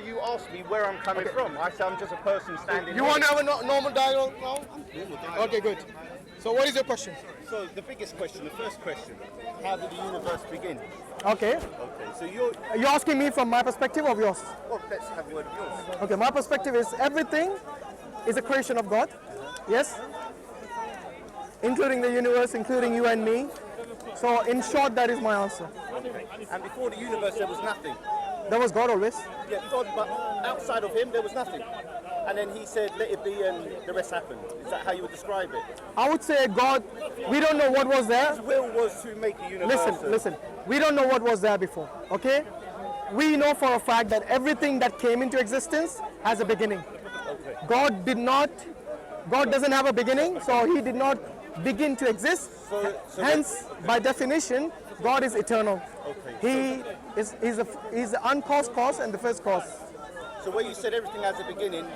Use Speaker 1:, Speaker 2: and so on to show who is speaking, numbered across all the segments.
Speaker 1: You asked me where I'm coming from. I said I'm just a person standing.
Speaker 2: You want to have a normal dialogue now? Okay, good. So what is your question?
Speaker 1: So the biggest question, the first question, how did the universe begin?
Speaker 2: Okay.
Speaker 1: Okay, so you're
Speaker 2: asking me from my perspective or yours?
Speaker 1: well, let's have a word of yours.
Speaker 2: Okay, my perspective is everything is a creation of God. Yes? Including the universe, including you and me. So in short, that is my answer.
Speaker 1: Okay. And before the universe, there was nothing.
Speaker 2: There was God always.
Speaker 1: Yeah, God, but outside of him, there was nothing. And then he said, let it be, and the rest happened. Is that how you would describe it?
Speaker 2: I would say God, we don't know what was there.
Speaker 1: His will was to make the universe.
Speaker 2: Listen, we don't know what was there before, okay? We know for a fact that everything that came into existence has a beginning.
Speaker 1: Okay.
Speaker 2: God doesn't have a beginning, so he did not begin to exist. Hence, by definition, God is eternal.
Speaker 1: Okay.
Speaker 2: He's the uncaused cause and the first cause.
Speaker 1: So where you said everything has a beginning,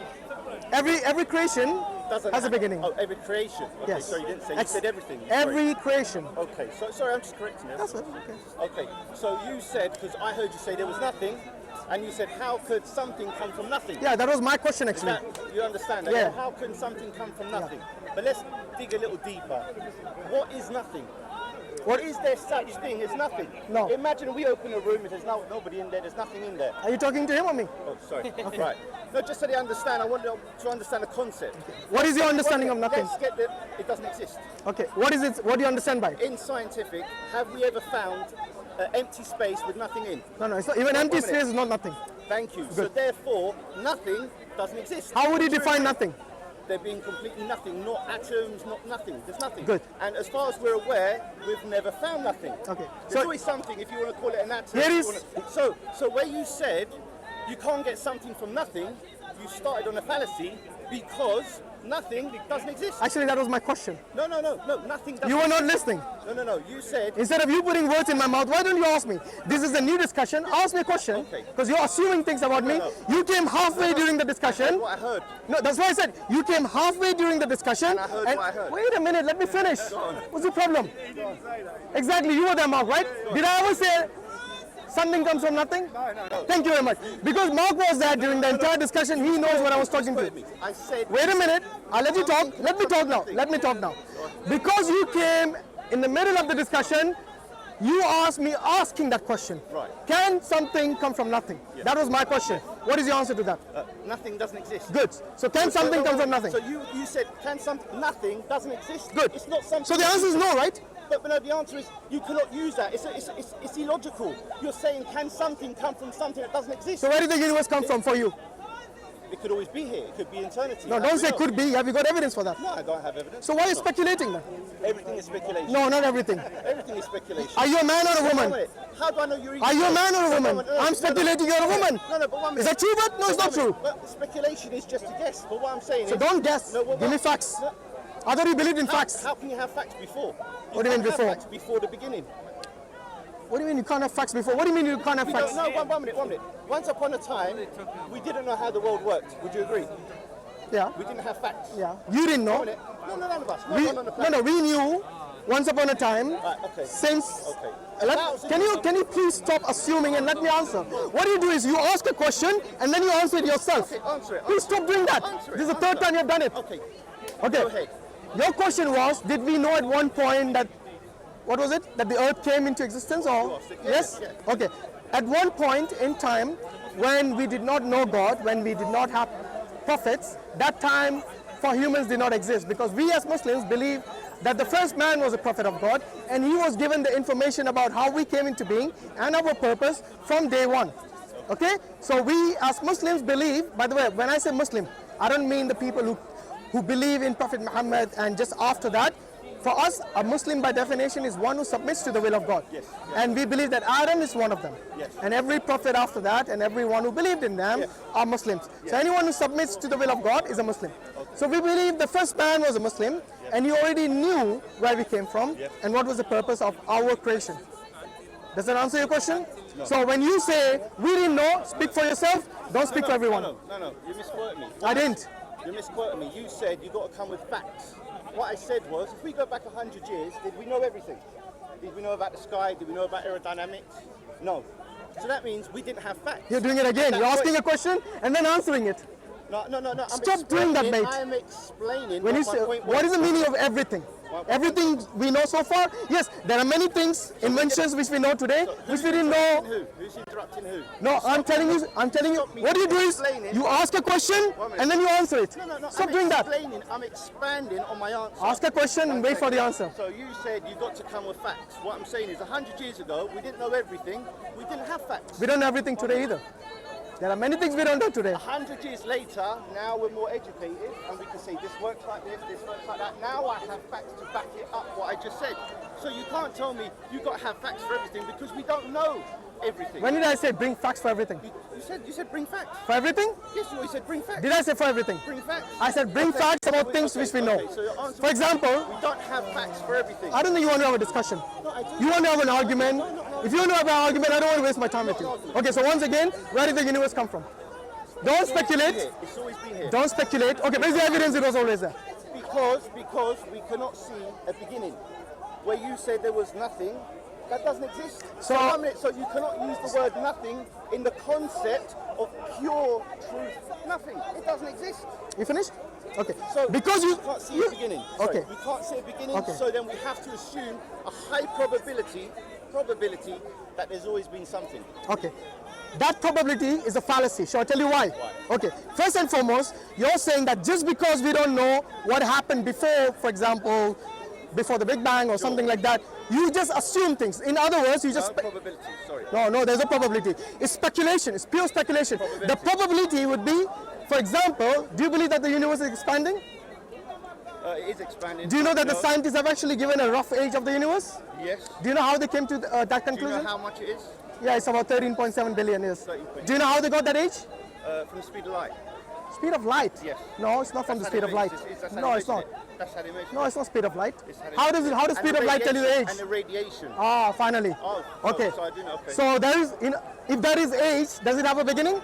Speaker 2: every creation has a beginning.
Speaker 1: Oh, every creation. Okay,
Speaker 2: Yes.
Speaker 1: sorry, you didn't say. You said everything.
Speaker 2: Every creation.
Speaker 1: Okay, so sorry, I'm just correcting you.
Speaker 2: That's it. Okay.
Speaker 1: Okay, so you said, because I heard you say there was nothing, and you said, how could something come from nothing?
Speaker 2: Yeah, that was my question actually.
Speaker 1: You understand that?
Speaker 2: Yeah.
Speaker 1: How can something come from nothing? But let's dig a little deeper. What is nothing? What is there such thing as nothing?
Speaker 2: No.
Speaker 1: Imagine we open a room and there's nobody in there, there's nothing in there.
Speaker 2: Are you talking to him or me?
Speaker 1: Oh, sorry. Right. No, just so they understand, I want them to understand the concept.
Speaker 2: What is your understanding of nothing?
Speaker 1: Let's get that it doesn't exist.
Speaker 2: Okay, what is it? What do you understand by it?
Speaker 1: In scientific, have we ever found an empty space with nothing in?
Speaker 2: No, it's not, even empty space is not nothing.
Speaker 1: Thank you.
Speaker 2: Good.
Speaker 1: So therefore, nothing doesn't exist.
Speaker 2: How would you define nothing?
Speaker 1: There being completely nothing, not atoms, not nothing. There's nothing.
Speaker 2: Good.
Speaker 1: And as far as we're aware, we've never found nothing.
Speaker 2: Okay.
Speaker 1: There's always something, if you want to call it an atom.
Speaker 2: Here is.
Speaker 1: So where you said you can't get something from nothing, you started on a fallacy because nothing doesn't exist.
Speaker 2: Actually, that was my question.
Speaker 1: No, nothing doesn't
Speaker 2: You were not
Speaker 1: exist.
Speaker 2: listening.
Speaker 1: No, you said...
Speaker 2: Instead of you putting words in my mouth, why don't you ask me? This is a new discussion. Ask me a question. Because you're assuming things about me. You came halfway during the discussion.
Speaker 1: That's what I heard.
Speaker 2: No, that's why I said you came halfway during the discussion.
Speaker 1: And I heard what I heard.
Speaker 2: Wait a minute, let me finish. What's the problem? Exactly, you were there, Mark, right? Did I ever say something comes from nothing?
Speaker 1: No.
Speaker 2: Thank you very much. Because Mark was there during the entire discussion, he knows what I was talking to.
Speaker 1: I said...
Speaker 2: Wait a minute, I'll let you talk. Let me talk now. Because you came in the middle of the discussion, you asked me asking that question.
Speaker 1: Right.
Speaker 2: Can something come from nothing?
Speaker 1: Yeah.
Speaker 2: That was my question. What is your answer to that?
Speaker 1: Nothing doesn't exist.
Speaker 2: Good. So can something come from nothing?
Speaker 1: So you said, nothing doesn't exist?
Speaker 2: Good.
Speaker 1: It's not something...
Speaker 2: So the answer is no, right?
Speaker 1: But no, the answer is you cannot use that. It's illogical. You're saying, can something come from something that doesn't exist?
Speaker 2: So where did the universe come from for you?
Speaker 1: It could always be here. It could be eternity.
Speaker 2: No, don't say could be. Have you got evidence for that?
Speaker 1: No, I don't have evidence.
Speaker 2: So why are you speculating then?
Speaker 1: Everything is speculation.
Speaker 2: No, not everything.
Speaker 1: Everything is speculation.
Speaker 2: Are you a man or a woman?
Speaker 1: How do I know you're...
Speaker 2: Are you a man or a woman? I'm speculating you're a woman.
Speaker 1: No, but 1 minute.
Speaker 2: Is that true, but no, it's not true.
Speaker 1: But speculation is just a guess. But what I'm saying
Speaker 2: So
Speaker 1: is...
Speaker 2: don't guess.
Speaker 1: No,
Speaker 2: Give me facts.
Speaker 1: No.
Speaker 2: I thought you believed in facts.
Speaker 1: How can you have facts before?
Speaker 2: What do you mean
Speaker 1: can't have
Speaker 2: before?
Speaker 1: Facts before the beginning.
Speaker 2: What do you mean you can't have facts before? What do you mean you can't have facts?
Speaker 1: No, 1 minute. Once upon a time, we didn't know how the world worked. Would you agree?
Speaker 2: Yeah.
Speaker 1: We didn't have facts.
Speaker 2: Yeah. You didn't know.
Speaker 1: No, none of us.
Speaker 2: No, we knew once upon a time.
Speaker 1: Right, okay.
Speaker 2: Since.
Speaker 1: Okay.
Speaker 2: Can you please stop assuming and let me answer? What you do is you ask a question and then you answer it yourself.
Speaker 1: Okay, answer it.
Speaker 2: Please stop doing that. This is the third time you've done it.
Speaker 1: Okay.
Speaker 2: Okay.
Speaker 1: Go ahead.
Speaker 2: Your question was, did we know at one point that, what was it? That the earth came into existence or? Yes? Okay. At one point in time, when we did not know God, when we did not have prophets, that time for humans did not exist, because we as Muslims believe that the first man was a prophet of God and he was given the information about how we came into being and our purpose from day one. Okay? So we as Muslims believe, by the way, when I say Muslim, I don't mean the people who believe in Prophet Muhammad and just after that. For us, a Muslim by definition is one who submits to the will of God.
Speaker 1: Yes.
Speaker 2: And we believe that Adam is one of them.
Speaker 1: Yes.
Speaker 2: And every prophet after that and everyone who believed in them are Muslims. So anyone who submits to the will of God is a Muslim. So we believe the first man was a Muslim and he already knew where we came from and what was the purpose of our creation. Does that answer your question? No. So when you say, we didn't know, speak for yourself, don't speak for everyone.
Speaker 1: No, you misquoted me.
Speaker 2: I didn't.
Speaker 1: You misquoted me. You said you got to come with facts. What I said was, if we go back 100 years, did we know everything? Did we know about the sky? Did we know about aerodynamics? No. So that means we didn't have facts.
Speaker 2: You're doing it again. You're asking a question and then answering it.
Speaker 1: No.
Speaker 2: Stop doing that, mate.
Speaker 1: I'm explaining
Speaker 2: When you
Speaker 1: what
Speaker 2: say,
Speaker 1: my point
Speaker 2: what
Speaker 1: was.
Speaker 2: is the meaning of everything? Everything we know so far? Yes, there are many things, inventions which we know today, which we didn't know.
Speaker 1: Who's interrupting who?
Speaker 2: No, I'm telling you, what you do is, you ask a question and then you answer it.
Speaker 1: No.
Speaker 2: Stop doing that.
Speaker 1: I'm expanding on my answer.
Speaker 2: Ask a question and wait for the answer.
Speaker 1: So you said you got to come with facts. What I'm saying is 100 years ago, we didn't know everything. We didn't have facts.
Speaker 2: We don't know everything today either. There are many things we don't know today.
Speaker 1: 100 years later, now we're more educated and we can say this works like this works like that. Now I have facts to back it up what I just said. So you can't tell me you've got to have facts for everything because we don't know everything.
Speaker 2: When did I say bring facts for everything?
Speaker 1: You said bring facts.
Speaker 2: For everything?
Speaker 1: Yes, you always said bring facts.
Speaker 2: Did I say for everything?
Speaker 1: Bring facts.
Speaker 2: I said bring facts about things which we know.
Speaker 1: So your answer
Speaker 2: For example,
Speaker 1: we don't have facts for everything.
Speaker 2: I don't think you want to have a discussion.
Speaker 1: No, I do.
Speaker 2: You want to have an argument. If you want to have an argument, I don't want to waste my time with you. Okay, so once again, where did the universe come from? Don't speculate.
Speaker 1: It's always been here.
Speaker 2: Don't speculate. Okay, where's the evidence it was always there?
Speaker 1: Because we cannot see a beginning. Where you said there was nothing, that doesn't exist. So you cannot use the word nothing in the concept of pure truth. Nothing. It doesn't exist.
Speaker 2: You finished? Okay.
Speaker 1: So
Speaker 2: because you
Speaker 1: can't see a beginning.
Speaker 2: Okay.
Speaker 1: We can't see a beginning,
Speaker 2: Okay.
Speaker 1: so then we have to assume a high probability that there's always been something.
Speaker 2: Okay. That probability is a fallacy. Shall I tell you why? Okay. First and foremost, you're saying that just because we don't know what happened before, for example, before the Big Bang or something like that, you just assume things. In other words, you just...
Speaker 1: No probability, sorry.
Speaker 2: No, there's a probability. It's speculation. It's pure speculation. The probability would be, for example, do you believe that the universe is expanding?
Speaker 1: It is expanding.
Speaker 2: Do you know that the scientists have actually given a rough age of the universe?
Speaker 1: Yes.
Speaker 2: Do you know how they came to that conclusion?
Speaker 1: Do you know how much it is?
Speaker 2: Yeah, it's about 13.7 billion years. Do you know how they got that age?
Speaker 1: From the speed of light.
Speaker 2: Speed of light?
Speaker 1: Yes.
Speaker 2: No, it's not from the speed of light. No, it's not.
Speaker 1: That's how they measure it.
Speaker 2: No, it's not speed of light. How does speed of light tell you the age?
Speaker 1: And the radiation.
Speaker 2: Ah, finally.
Speaker 1: Oh,
Speaker 2: okay.
Speaker 1: So I do know. Okay.
Speaker 2: So there is, if there is age, does it have a beginning?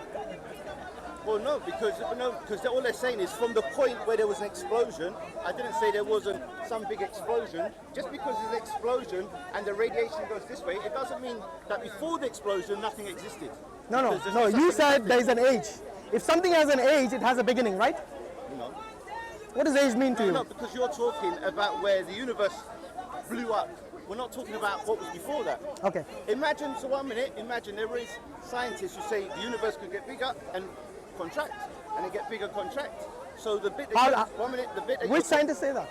Speaker 1: Well, no, because all they're saying is from the point where there was an explosion. I didn't say there wasn't some big explosion. Just because there's an explosion and the radiation goes this way, it doesn't mean that before the explosion nothing existed.
Speaker 2: No. You said there is an age. If something has an age, it has a beginning, right?
Speaker 1: No.
Speaker 2: What does age mean to you?
Speaker 1: No, because you're talking about where the universe blew up. We're not talking about what was before that.
Speaker 2: Okay.
Speaker 1: Imagine there is scientists who say the universe could get bigger and contract, and it get bigger contract. So the bit that
Speaker 2: which scientists say that?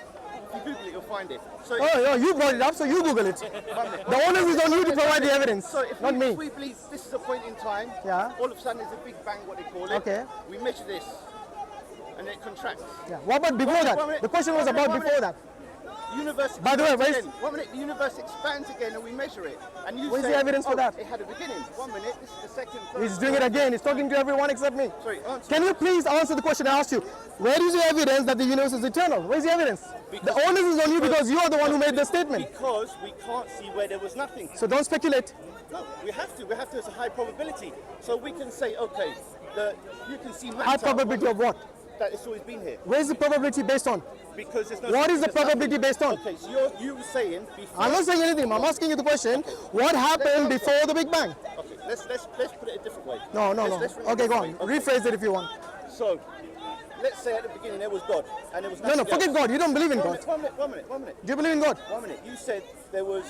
Speaker 1: If you Google it, you'll find it. So
Speaker 2: you brought it up, so you Google it. The onus is on you to provide the evidence,
Speaker 1: so
Speaker 2: not me.
Speaker 1: If we believe this is a point in time, all of a sudden there's a big bang, what they call it.
Speaker 2: Okay.
Speaker 1: We measure this, and it contracts.
Speaker 2: Yeah. What about before that? The question was about before that.
Speaker 1: Universe.
Speaker 2: By the way,
Speaker 1: the universe expands again and we measure it. And you
Speaker 2: where's
Speaker 1: say,
Speaker 2: the evidence for that?
Speaker 1: It had a beginning. 1 minute, this is the second.
Speaker 2: He's doing it again. He's talking to everyone except me.
Speaker 1: Sorry, answer.
Speaker 2: Can you please answer the question I asked you? Where is the evidence that the universe is eternal? Where's the evidence? The onus is on you because you are the one who made the statement.
Speaker 1: Because we can't see where there was nothing.
Speaker 2: So don't speculate.
Speaker 1: No, we have to. We have to. It's a high probability. So we can say, okay, you can see matter.
Speaker 2: High probability of what?
Speaker 1: That it's always been here.
Speaker 2: Where is the probability based on?
Speaker 1: Because there's no.
Speaker 2: What is the probability based on?
Speaker 1: Okay, so you were saying before.
Speaker 2: I'm not saying anything. I'm asking you the question. Okay. What happened before the Big Bang?
Speaker 1: Okay, let's put it a different way.
Speaker 2: No. Okay, go on. Okay. Rephrase it if you want.
Speaker 1: So, let's say at the beginning there was God and there was nothing else.
Speaker 2: Forget God. You don't believe in God.
Speaker 1: One minute.
Speaker 2: Do you believe in God?
Speaker 1: 1 minute. You said there was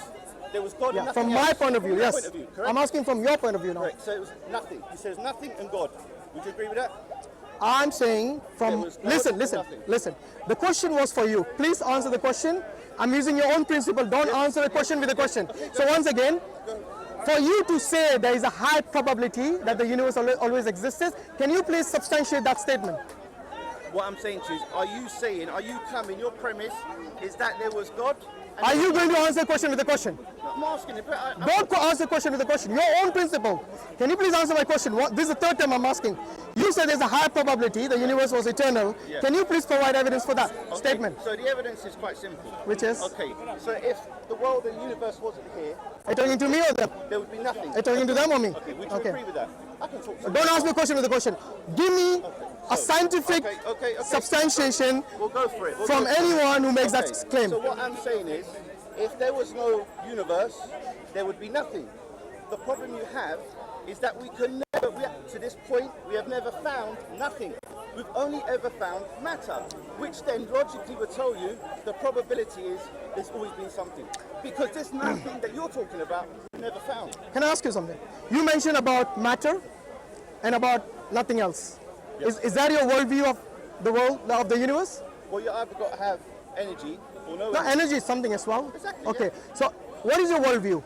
Speaker 1: God.
Speaker 2: Yeah,
Speaker 1: and
Speaker 2: from
Speaker 1: nothing
Speaker 2: my
Speaker 1: else.
Speaker 2: point of view,
Speaker 1: From
Speaker 2: yes.
Speaker 1: Point of view,
Speaker 2: I'm asking from your point of view now.
Speaker 1: Correct. So it was nothing. You said it was nothing and God. Would you agree with that?
Speaker 2: I'm saying from, listen. The question was for you. Please answer the question. I'm using your own principle. Don't answer the question with a question. So once again, for you to say there is a high probability that the universe always existed, can you please substantiate that statement?
Speaker 1: What I'm saying to you is, are you coming, your premise is that there was God?
Speaker 2: Are you going to answer the question with a question?
Speaker 1: I'm asking it, but
Speaker 2: don't answer the question with a question. Your own principle. Can you please answer my question? This is the third time I'm asking. You said there's a high probability the universe was eternal. Yeah. Can you please provide evidence for that statement?
Speaker 1: So the evidence is quite simple.
Speaker 2: Which is?
Speaker 1: Okay, so if the world and the universe wasn't here...
Speaker 2: Are you talking to me or them?
Speaker 1: There would be nothing.
Speaker 2: Are you talking to them or me?
Speaker 1: Okay, would you agree with that? I can talk to
Speaker 2: Don't ask me a question with a question. Give me a scientific substantiation
Speaker 1: we'll go for it.
Speaker 2: from anyone who makes that claim.
Speaker 1: So what I'm saying is, if there was no universe, there would be nothing. The problem you have is that we can never, to this point, we have never found nothing. We've only ever found matter, which then logically would tell you the probability is there's always been something. Because there's nothing that you're talking about we've never found.
Speaker 2: Can I ask you something? You mentioned about matter and about nothing else.
Speaker 1: Yes.
Speaker 2: Is that your worldview of the world, of the universe?
Speaker 1: Well, you either got to have energy or no
Speaker 2: No,
Speaker 1: energy.
Speaker 2: energy is something as well.
Speaker 1: Exactly,
Speaker 2: Okay,
Speaker 1: yeah.
Speaker 2: so what is your worldview?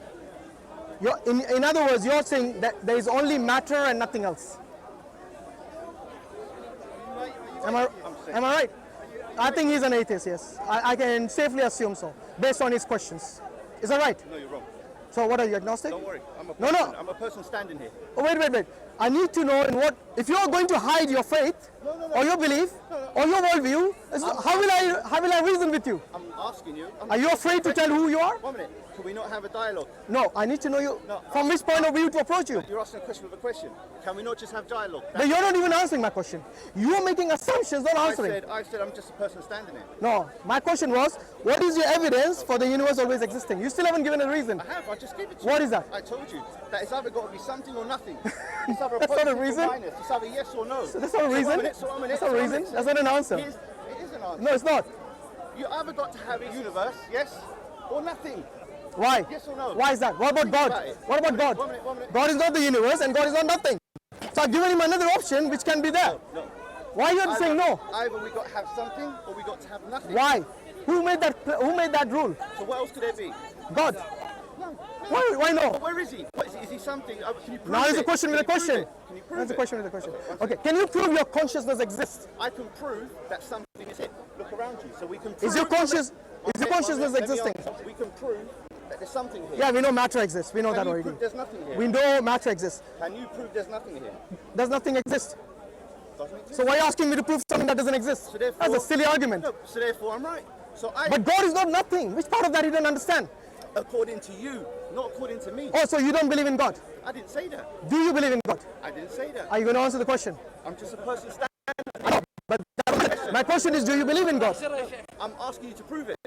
Speaker 2: In other words, you're saying that there is only matter and nothing else. Am I right? I think he's an atheist, yes. I can safely assume so, based on his questions. Is that right?
Speaker 1: No, you're wrong.
Speaker 2: So what are you, agnostic?
Speaker 1: Don't worry. I'm a
Speaker 2: No,
Speaker 1: person,
Speaker 2: no.
Speaker 1: I'm a person standing here.
Speaker 2: Oh, wait. I need to know in what, if you're going to hide your faith, or your belief, or your worldview, how will I reason with you?
Speaker 1: I'm asking you.
Speaker 2: Are you afraid to tell who you are?
Speaker 1: 1 minute. Can we not have a dialogue?
Speaker 2: No, I need to know you
Speaker 1: No.
Speaker 2: from which point of view to approach you.
Speaker 1: You're asking a question with a question. Can we not just have dialogue?
Speaker 2: But you're not even answering my question. You're making assumptions, not answering.
Speaker 1: I said I'm just a person standing here.
Speaker 2: No, my question was, what is your evidence for the universe always existing? You still haven't given a reason.
Speaker 1: I have. I just gave it to you.
Speaker 2: What is that?
Speaker 1: I told you that it's either got to be something or nothing. It's either
Speaker 2: That's not a
Speaker 1: positive or
Speaker 2: reason.
Speaker 1: minus. It's either yes or no.
Speaker 2: So that's not a reason. That's not a reason. That's not an answer.
Speaker 1: It is an answer.
Speaker 2: No, it's not.
Speaker 1: You either got to have a universe, yes, or nothing.
Speaker 2: Why?
Speaker 1: Yes or no?
Speaker 2: Why is that? What about
Speaker 1: Think
Speaker 2: God?
Speaker 1: about it.
Speaker 2: What about God?
Speaker 1: 1 minute, 1 minute.
Speaker 2: God is not the universe and God is not nothing. So I've given him another option which can be there.
Speaker 1: No.
Speaker 2: Why are you saying no?
Speaker 1: Either we got to have something or we got to have nothing.
Speaker 2: Why? Who made that rule?
Speaker 1: So what else could there be?
Speaker 2: God.
Speaker 1: No.
Speaker 2: Why no?
Speaker 1: Where is he? What is he? Is he something? Can you prove
Speaker 2: Now
Speaker 1: it?
Speaker 2: it's a question with a
Speaker 1: Can you prove
Speaker 2: question.
Speaker 1: it? Can you prove
Speaker 2: That's a
Speaker 1: it?
Speaker 2: question with a question.
Speaker 1: Okay,
Speaker 2: Okay, can you prove your consciousness exists?
Speaker 1: I can prove that something is it. Look around you. So we can prove.
Speaker 2: Is your consciousness existing?
Speaker 1: We can prove that there's something here.
Speaker 2: Yeah, we know matter exists. We know
Speaker 1: Can
Speaker 2: that
Speaker 1: you
Speaker 2: already.
Speaker 1: prove there's nothing here?
Speaker 2: We know matter exists.
Speaker 1: Can you prove there's nothing here?
Speaker 2: Does nothing exist?
Speaker 1: Doesn't exist.
Speaker 2: So why are you asking me to prove something that doesn't exist?
Speaker 1: So therefore,
Speaker 2: That's a silly argument.
Speaker 1: No, so therefore I'm right. So I,
Speaker 2: But God is not nothing. Which part of that you don't understand?
Speaker 1: according to you, not according to me.
Speaker 2: Oh, so you don't believe in God?
Speaker 1: I didn't say that.
Speaker 2: Do you believe in God?
Speaker 1: I didn't say that.
Speaker 2: Are you going to answer the question?
Speaker 1: I'm just a person standing.
Speaker 2: My question is, do you believe in God?
Speaker 1: I'm asking you to prove it.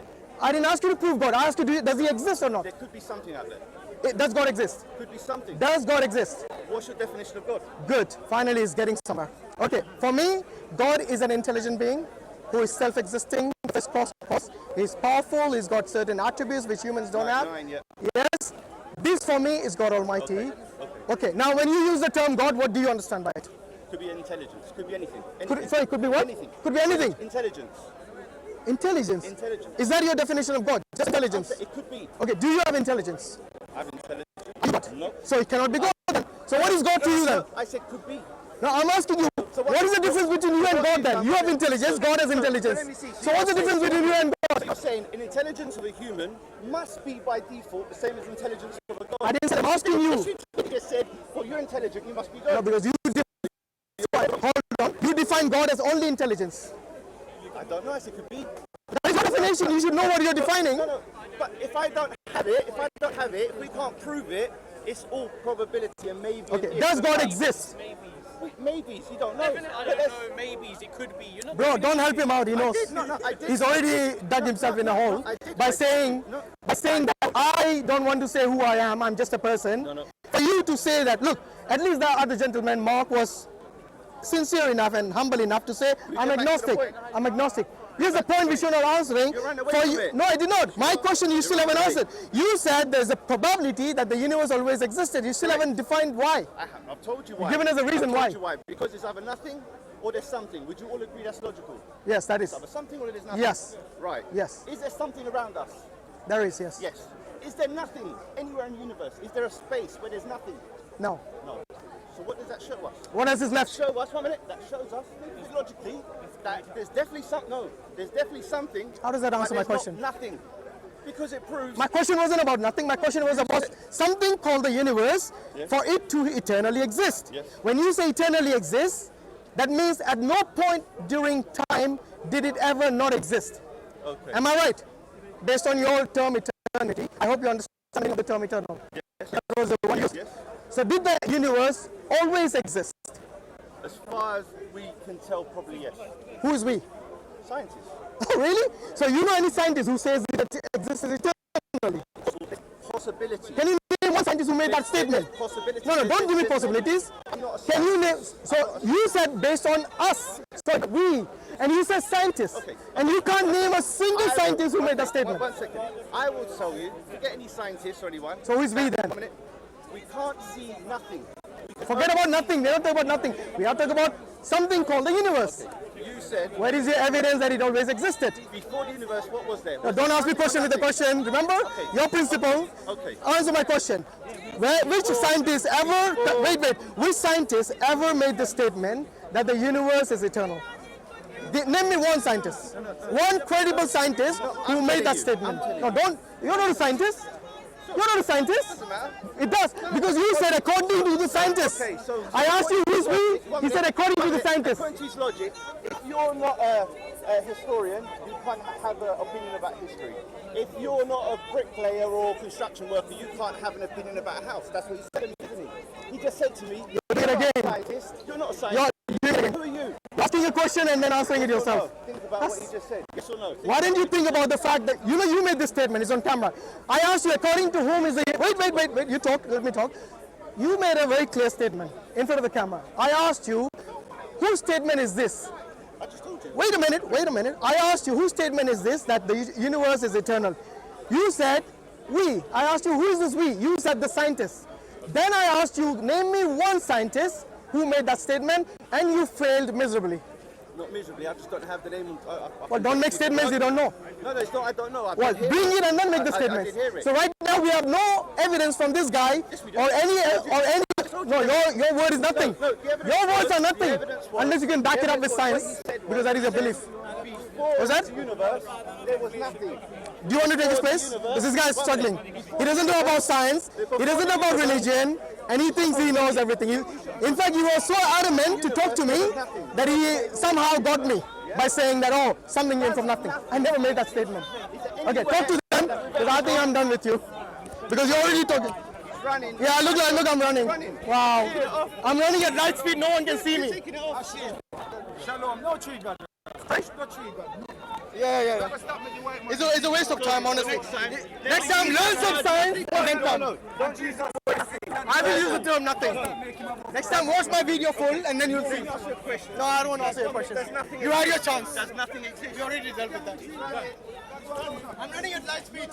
Speaker 2: I didn't ask you to prove God. I asked you, does he exist or not?
Speaker 1: There could be something out there.
Speaker 2: Does God exist?
Speaker 1: Could be something.
Speaker 2: Does God exist?
Speaker 1: What's your definition of God?
Speaker 2: Good. Finally, it's getting somewhere. Okay. For me, God is an intelligent being who is self-existing. He's powerful. He's got certain attributes which humans don't have.
Speaker 1: Yeah.
Speaker 2: Yes. This for me is God Almighty. Okay. Now, when you use the term God, what do you understand by it?
Speaker 1: Could be intelligence. Could be anything.
Speaker 2: Could be what?
Speaker 1: Anything.
Speaker 2: Could be anything.
Speaker 1: Intelligence.
Speaker 2: Intelligence.
Speaker 1: Intelligence.
Speaker 2: Is that your definition of God? Just intelligence.
Speaker 1: It could be.
Speaker 2: Okay. Do you have intelligence?
Speaker 1: I have intelligence. No.
Speaker 2: So it cannot be God then. So what is God to you then?
Speaker 1: I said could be.
Speaker 2: No, I'm asking you, what is the difference between you and God then? You have intelligence, God has intelligence.
Speaker 1: let me see.
Speaker 2: So what's the difference between you and God?
Speaker 1: You're saying an intelligence of a human must be by default the same as intelligence of a God.
Speaker 2: I didn't say, I'm asking you.
Speaker 1: You just said, well, you're intelligent, you must be
Speaker 2: No,
Speaker 1: God.
Speaker 2: because hold on. You define God as only intelligence.
Speaker 1: I don't know, I said could be.
Speaker 2: That is your definition. You should know what you're defining.
Speaker 1: No, but if I don't have it, if we can't prove it, it's all probability and maybe.
Speaker 2: Okay, does God exist?
Speaker 1: Maybes, you don't know.
Speaker 3: I don't know, maybes, it could be. You're not
Speaker 2: Bro, don't help him out. He knows.
Speaker 1: I did.
Speaker 2: He's already dug himself in a hole by saying that I don't want to say who I am. I'm just a person.
Speaker 1: No.
Speaker 2: For you to say that, look, at least the other gentleman, Mark, was sincere enough and humble enough to say, I'm
Speaker 1: get back to the
Speaker 2: agnostic.
Speaker 1: point.
Speaker 2: I'm agnostic. Here's the point which you're not answering.
Speaker 1: You ran away from it.
Speaker 2: No, I did not. My question you still haven't
Speaker 1: away.
Speaker 2: answered. You said there's a probability that the universe always existed. You still haven't defined why.
Speaker 1: I've told you why.
Speaker 2: Given us a reason
Speaker 1: I've told
Speaker 2: why.
Speaker 1: you why. Because it's either nothing or there's something. Would you all agree that's logical?
Speaker 2: Yes, that is.
Speaker 1: It's either something or there's nothing.
Speaker 2: Yes.
Speaker 1: Right.
Speaker 2: Yes.
Speaker 1: Is there something around us?
Speaker 2: There is, yes.
Speaker 1: Yes. Is there nothing anywhere in the universe? Is there a space where there's nothing?
Speaker 2: No.
Speaker 1: No. So what does that show us?
Speaker 2: What else is left?
Speaker 1: Show us, 1 minute, that shows us logically that there's definitely something. No, there's definitely something.
Speaker 2: How does that
Speaker 1: but
Speaker 2: answer my
Speaker 1: there's not
Speaker 2: question?
Speaker 1: Nothing. Because it proves.
Speaker 2: My question wasn't about nothing. My question was about something called the universe for it to eternally exist.
Speaker 1: Yes.
Speaker 2: When you say eternally exists, that means at no point during time did it ever not exist.
Speaker 1: Okay.
Speaker 2: Am I right? Based on your term eternity, I hope you understand the term eternal.
Speaker 1: Yes.
Speaker 2: That was the one used.
Speaker 1: Yes.
Speaker 2: So did the universe always exist?
Speaker 1: As far as we can tell, probably yes.
Speaker 2: Who is we?
Speaker 1: Scientists.
Speaker 2: Oh, really? So you know any scientist who says it exists eternally?
Speaker 1: Possibility.
Speaker 2: Can you name one scientist scientist who made that statement?
Speaker 1: Possibilities.
Speaker 2: No, don't give me possibilities. Can you name? So you said based on us, so we, and you said scientists, and you can't name a single scientist who made that statement.
Speaker 1: One second. I will tell you. Forget any scientists or anyone.
Speaker 2: So who is we then?
Speaker 1: We can't see nothing.
Speaker 2: Forget about nothing. They don't talk about nothing. We have to talk about something called the universe.
Speaker 1: You said.
Speaker 2: Where is your evidence that it always existed?
Speaker 1: Before the universe, what was there?
Speaker 2: No, don't ask me question with a question. Remember your principle.
Speaker 1: Okay.
Speaker 2: Answer my question. Which scientist ever? Wait. Which scientist ever made the statement that the universe is eternal? Name me one scientist. One credible scientist who made that statement. No, don't. You're not a scientist. You're not a scientist. It does, because you said according to the scientists.
Speaker 1: Okay, so
Speaker 2: I asked you who's we. He said according to the scientists.
Speaker 1: According to his logic, if you're not a historian, you can't have an opinion about history. If you're not a bricklayer or construction worker, you can't have an opinion about a house. That's what he said to me, didn't he? He just said to me, you're not a scientist. You're not a scientist. Who are you?
Speaker 2: Asking a question and then answering it yourself.
Speaker 1: Think about what he just said. Yes or no?
Speaker 2: Why didn't you think about the fact that you made this statement? It's on camera. I asked you according to whom is the wait. You talk. Let me talk. You made a very clear statement in front of the camera. I asked you, whose statement is this?
Speaker 1: I just told you.
Speaker 2: Wait a minute. I asked you, whose statement is this that the universe is eternal? You said we. I asked you, who is this we? You said the scientists. Then I asked you, name me one scientist who made that statement, and you failed miserably.
Speaker 1: Not miserably, I just don't have the name.
Speaker 2: Well, don't make statements you don't know.
Speaker 1: No, it's not, I don't know.
Speaker 2: Well, bring it and then make the statements. So right now we have no evidence from this guy or any. No, your word is nothing. Your words are nothing unless you can back it up with science, because that is your belief. Was that?
Speaker 1: Universe, there was nothing.
Speaker 2: Do you want to take his place? Because this guy is struggling. He doesn't know about science. He doesn't know about religion. And he thinks he knows everything. In fact, he was so adamant to talk to me that he somehow got me by saying that, oh, something came from nothing. I never made that statement. Okay, talk to them, because I think I'm done with you. Because you're already talking.
Speaker 1: Running.
Speaker 2: Yeah, look, I'm running. Wow. I'm running at light speed, no one can see me.
Speaker 4: Shalom, no trigger. No trigger.
Speaker 2: Yeah. It's a waste of time, honestly. Next time, learn some science, then come. I will use the term nothing. Next time, watch my video full, and then you'll see. No, I don't want to answer your question. You had your chance.
Speaker 1: Does nothing exist?
Speaker 2: You already dealt with that. I'm running at light speed.